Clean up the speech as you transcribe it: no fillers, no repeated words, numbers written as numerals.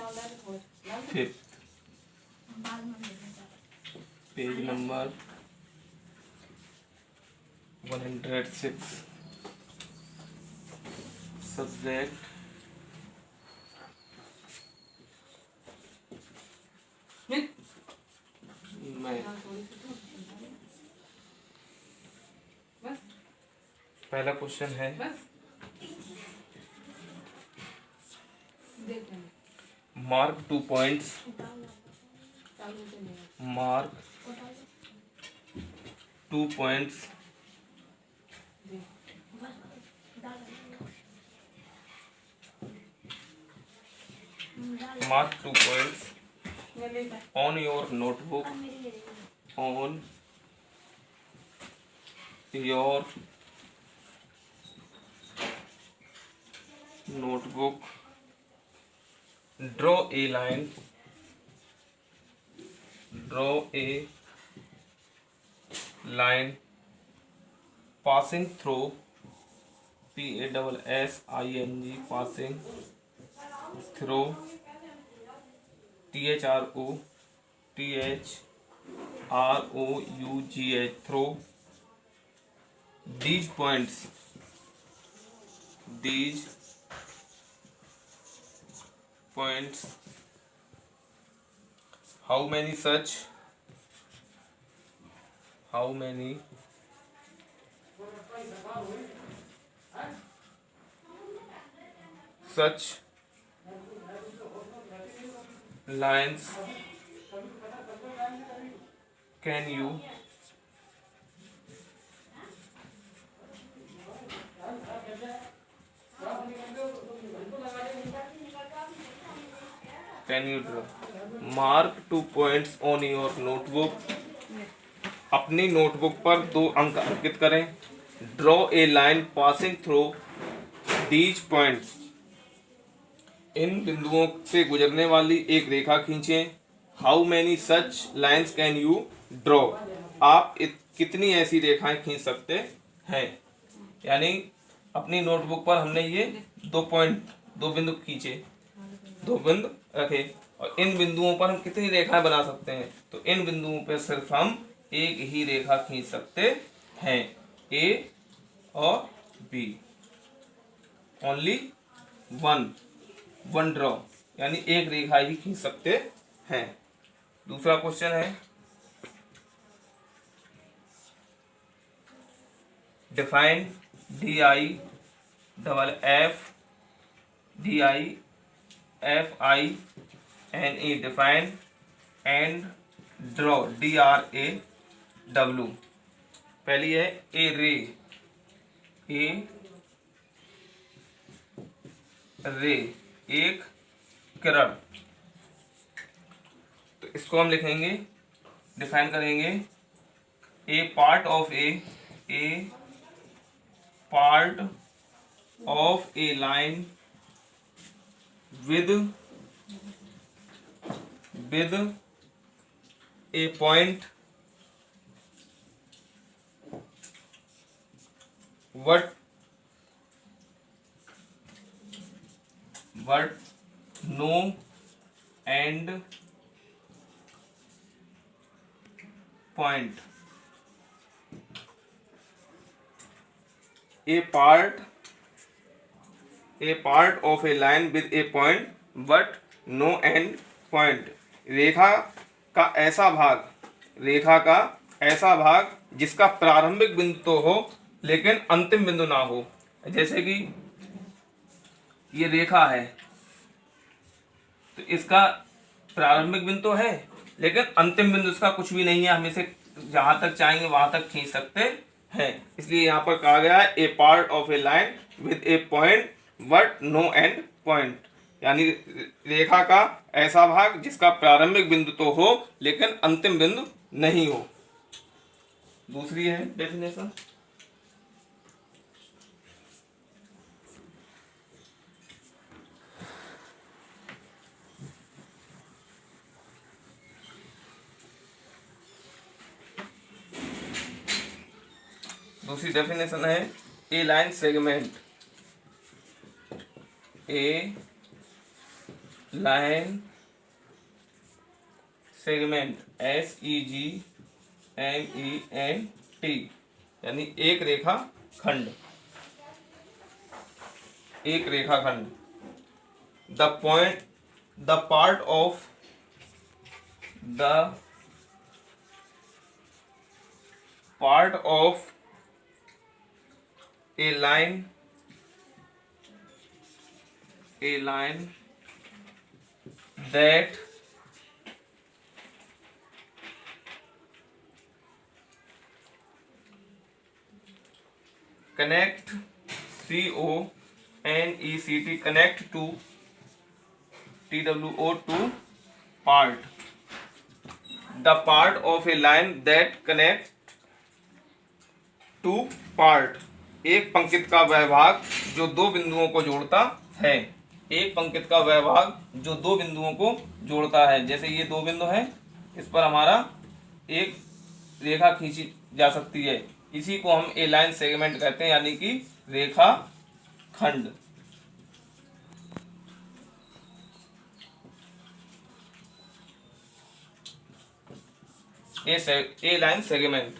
Fifth, page number 106, subject math. पहला question है, mark 2 points, mark 2 points mark 2 points on your notebook, on your notebook. Draw a line, draw a line passing through, PASSING, passing through, THROUGH, through these points, how many such lines can you draw? Mark 2 points on your notebook. अपनी notebook पर 2 अंक अंकित करें. Draw a line passing through these points. इन बिंदुओं से गुजरने वाली एक रेखा खींचें. How many such lines can you draw? आप कितनी ऐसी रेखाएं खींच सकते हैं. यानी अपनी नोटबुक पर हमने ये 2 बिंदु खींचे, 2 बिंदु रखे, और इन बिंदुओं पर हम कितनी रेखाएं बना सकते हैं. तो इन बिंदुओं पर सिर्फ हम एक ही रेखा खींच सकते हैं, ए और बी. ओनली वन ड्रॉ, यानी एक रेखा ही खींच सकते हैं. दूसरा क्वेश्चन है, define DIFFINE, define and draw DRAW. पहली है ए रे, एक किरण. तो इसको हम लिखेंगे, डिफाइन करेंगे, a part of a line with a point but no end point. A part of a line with a point but no end point. रेखा का ऐसा भाग जिसका प्रारंभिक बिंदु तो हो लेकिन अंतिम बिंदु ना हो. जैसे कि ये रेखा है, तो इसका प्रारंभिक बिंदु तो है लेकिन अंतिम बिंदु इसका कुछ भी नहीं है. हम इसे जहां तक चाहेंगे वहां तक खींच सकते हैं. इसलिए यहाँ पर कहा गया है a part of a line with a point but no end point. यानी रेखा का ऐसा भाग जिसका प्रारंभिक बिंदु तो हो लेकिन अंतिम बिंदु नहीं हो. दूसरी है डेफिनेशन, है a line segment, line segment, SEGMENT, यानी एक रेखा खंड, एक रेखा खंड। The part of a line that connect connect to TWO to part. The part of a line that connect to part, एक पंक्ति का वह भाग जो दो बिंदुओं को जोड़ता है, एक पंक्ति का वह भाग जो दो बिंदुओं को जोड़ता है। जैसे ये दो बिंदु हैं, इस पर हमारा एक रेखा खींची जा सकती है, इसी को हम ए लाइन सेगमेंट कहते हैं, यानी कि रेखा खंड। ए लाइन सेगमेंट।